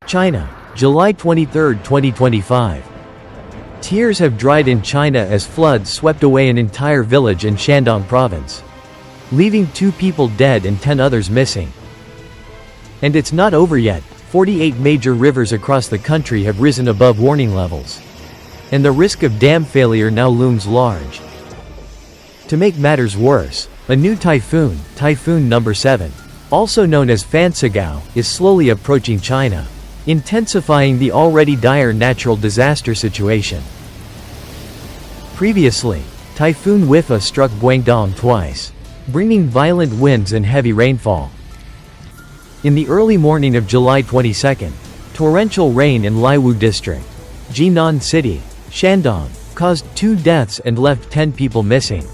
China, July 23, 2025. Tears have dried in China as floods swept away an entire village in Shandong province, leaving 2 people dead and 10 others missing. And it's not over yet. 48 major rivers across the country have risen above warning levels, and the risk of dam failure now looms large. To make matters worse, a new typhoon, Typhoon number 7, also known as Fansagao, is slowly approaching China, intensifying the already dire natural disaster situation. Previously, Typhoon Wifa struck Guangdong twice, bringing violent winds and heavy rainfall. In the early morning of July 22, torrential rain in Laiwu District, Jinan City, Shandong, caused 2 deaths and left 10 people missing.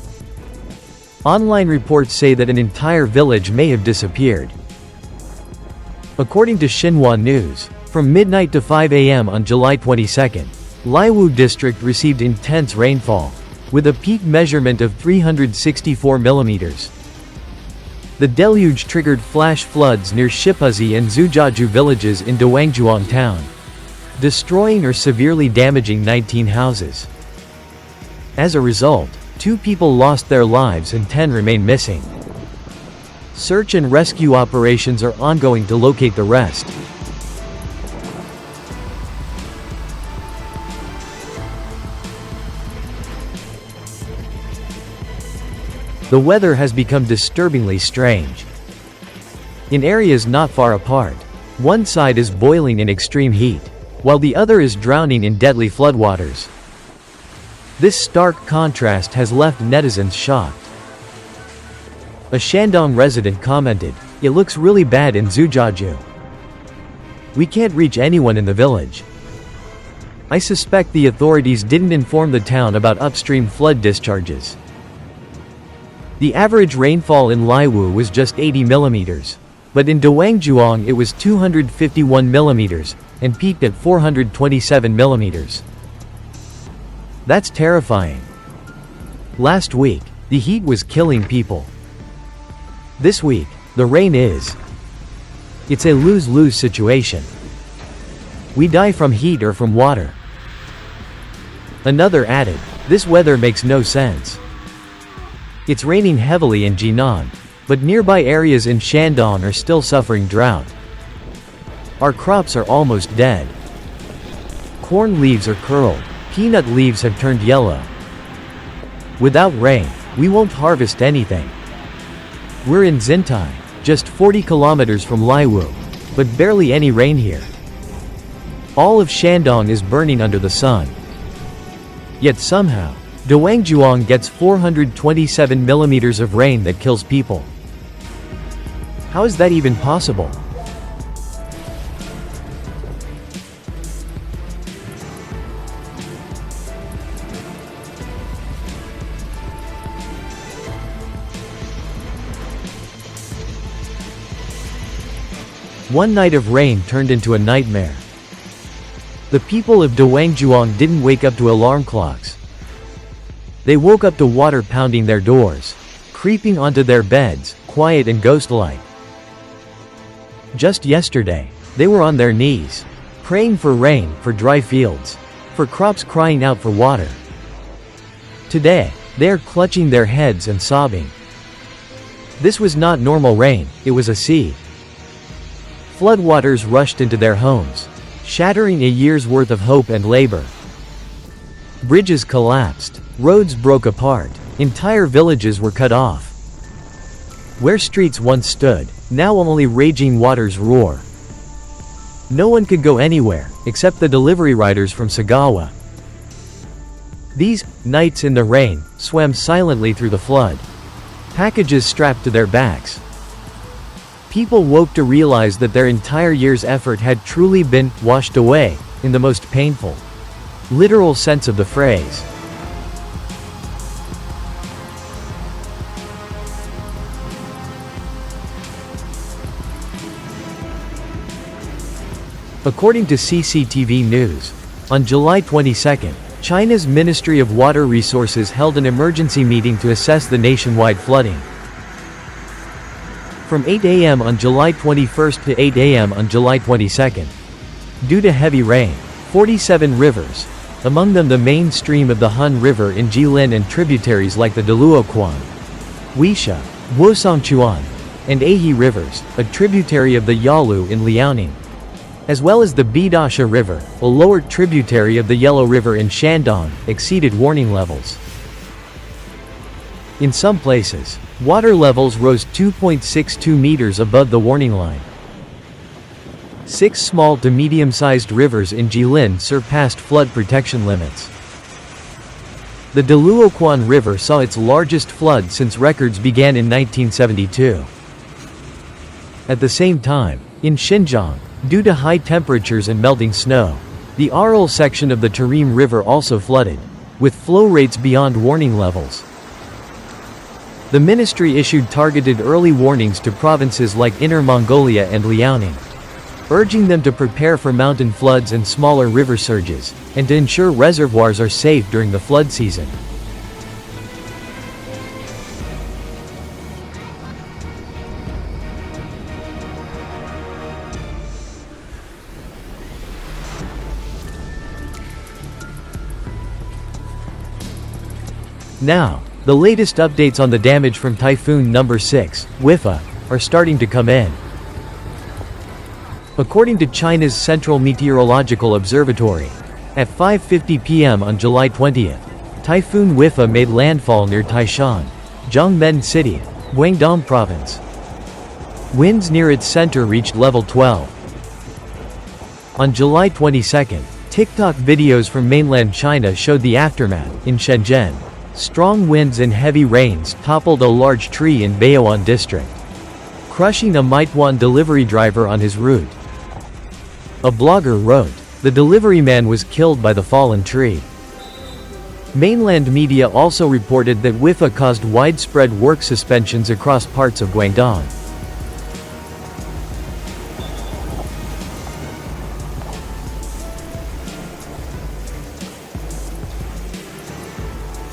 Online reports say that an entire village may have disappeared. According to Xinhua News, from midnight to 5 a.m. on July 22, Laiwu District received intense rainfall, with a peak measurement of 364 millimeters. The deluge triggered flash floods near Shipuzi and Zhujiaju villages in Dawangjuang town, destroying or severely damaging 19 houses. As a result, 2 people lost their lives and 10 remain missing. Search and rescue operations are ongoing to locate the rest. The weather has become disturbingly strange. In areas not far apart, one side is boiling in extreme heat, while the other is drowning in deadly floodwaters. This stark contrast has left netizens shocked. A Shandong resident commented, "It looks really bad in Zhujiaju. We can't reach anyone in the village. I suspect the authorities didn't inform the town about upstream flood discharges." The average rainfall in Laiwu was just 80 millimeters, but in Dawangjuang it was 251 millimeters, and peaked at 427 millimeters. That's terrifying. Last week, the heat was killing people. This week, the rain is. It's a lose-lose situation. We die from heat or from water. Another added, "This weather makes no sense." It's raining heavily in Jinan, but nearby areas in Shandong are still suffering drought. Our crops are almost dead. Corn leaves are curled, peanut leaves have turned yellow. Without rain, we won't harvest anything. We're in Xintai, just 40 kilometers from Laiwu, but barely any rain here. All of Shandong is burning under the sun. Yet somehow, Dawangjuang gets 427 millimeters of rain that kills people. How is that even possible? One night of rain turned into a nightmare. The people of Dawangjuang didn't wake up to alarm clocks. They woke up to water pounding their doors, creeping onto their beds, quiet and ghost-like. Just yesterday, they were on their knees, praying for rain, for dry fields, for crops crying out for water. Today, they are clutching their heads and sobbing. This was not normal rain, it was a sea. Floodwaters rushed into their homes, shattering a year's worth of hope and labor. Bridges collapsed, roads broke apart, entire villages were cut off. Where streets once stood, now only raging waters roar. No one could go anywhere, except the delivery riders from Sagawa. These nights in the rain swam silently through the flood, packages strapped to their backs. People woke to realize that their entire year's effort had truly been washed away, in the most painful, literal sense of the phrase. According to CCTV News, on July 22, China's Ministry of Water Resources held an emergency meeting to assess the nationwide flooding. from 8 a.m. on July 21 to 8 a.m. on July 22. Due to heavy rain, 47 rivers, among them the main stream of the Han River in Jilin and tributaries like the Daluoquan, Huisha, Wosongchuan, and Ahe rivers, a tributary of the Yalu in Liaoning, as well as the Bidasha River, a lower tributary of the Yellow River in Shandong, exceeded warning levels. In some places, water levels rose 2.62 meters above the warning line. 6 small to medium-sized rivers in Jilin surpassed flood protection limits. The Daluoquan River saw its largest flood since records began in 1972. At the same time, in Xinjiang, due to high temperatures and melting snow, the Aral section of the Tarim River also flooded, with flow rates beyond warning levels. The ministry issued targeted early warnings to provinces like Inner Mongolia and Liaoning, urging them to prepare for mountain floods and smaller river surges, and to ensure reservoirs are safe during the flood season. Now, the latest updates on the damage from Typhoon number 6, Wifa, are starting to come in. According to China's Central Meteorological Observatory, at 5:50 p.m. on July 20th, Typhoon Wifa made landfall near Taishan, Jiangmen City, Guangdong Province. Winds near its center reached level 12. On July 22nd, TikTok videos from mainland China showed the aftermath. In Shenzhen, strong winds and heavy rains toppled a large tree in Baoan district, crushing a Meituan delivery driver on his route. A blogger wrote, "The delivery man was killed by the fallen tree." Mainland media also reported that Wifa caused widespread work suspensions across parts of Guangdong.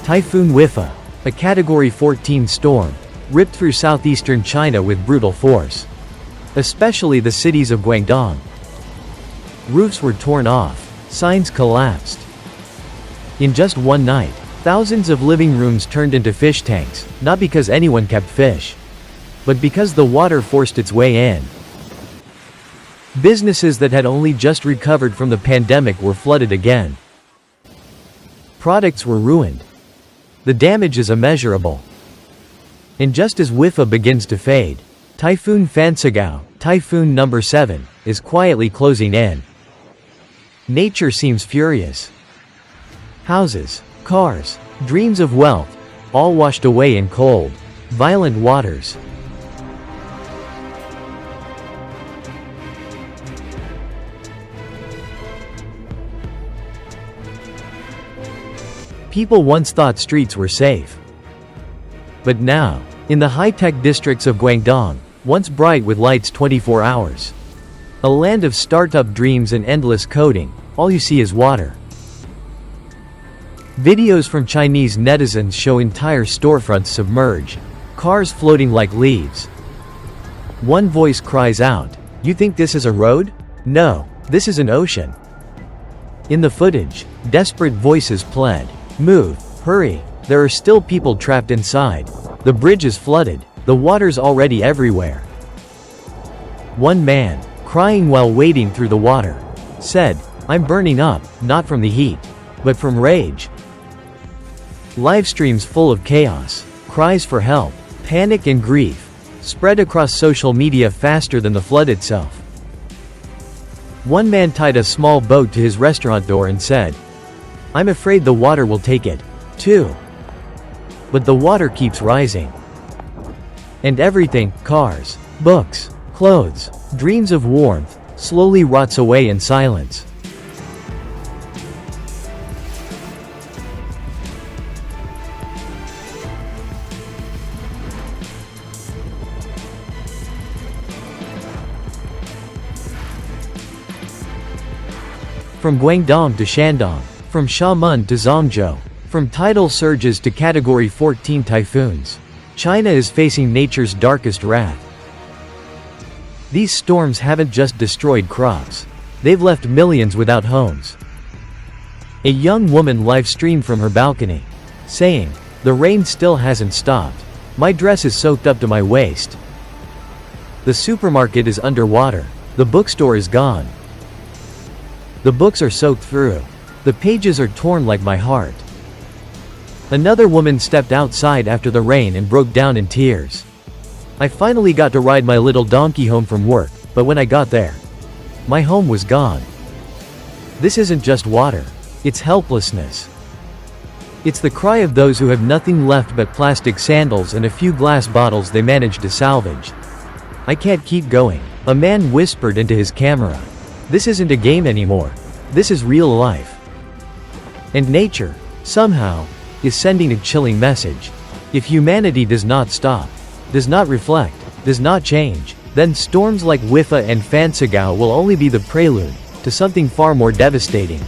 Typhoon Wifa, a Category 14 storm, ripped through southeastern China with brutal force, especially the cities of Guangdong. Roofs were torn off, signs collapsed. In just one night, thousands of living rooms turned into fish tanks, not because anyone kept fish, but because the water forced its way in. Businesses that had only just recovered from the pandemic were flooded again. Products were ruined. The damage is immeasurable. And just as Wifa begins to fade, Typhoon Fansagao, Typhoon number 7, is quietly closing in. Nature seems furious. Houses, cars, dreams of wealth, all washed away in cold, violent waters. People once thought streets were safe. But now, in the high-tech districts of Guangdong, once bright with lights 24 hours, a land of startup dreams and endless coding, all you see is water. Videos from Chinese netizens show entire storefronts submerged, cars floating like leaves. One voice cries out, "You think this is a road? No, this is an ocean." In the footage, desperate voices pled, "Move, hurry, there are still people trapped inside. The bridge is flooded, the water's already everywhere." One man, crying while wading through the water, said, "I'm burning up, not from the heat, but from rage." Live streams full of chaos, cries for help, panic and grief, spread across social media faster than the flood itself. One man tied a small boat to his restaurant door and said, "I'm afraid the water will take it, too." But the water keeps rising. And everything, cars, books, clothes, dreams of warmth, slowly rots away in silence. From Guangdong to Shandong, from Xiamen to Zhangzhou, from tidal surges to Category 14 typhoons, China is facing nature's darkest wrath. These storms haven't just destroyed crops. They've left millions without homes. A young woman live-streamed from her balcony, saying, "The rain still hasn't stopped. My dress is soaked up to my waist. The supermarket is underwater. The bookstore is gone. The books are soaked through. The pages are torn like my heart." Another woman stepped outside after the rain and broke down in tears. "I finally got to ride my little donkey home from work, but when I got there, my home was gone." This isn't just water. It's helplessness. It's the cry of those who have nothing left but plastic sandals and a few glass bottles they managed to salvage. "I can't keep going," a man whispered into his camera. "This isn't a game anymore. This is real life." And nature, somehow, is sending a chilling message. If humanity does not stop, does not reflect, does not change, then storms like Wifa and Fansagao will only be the prelude to something far more devastating.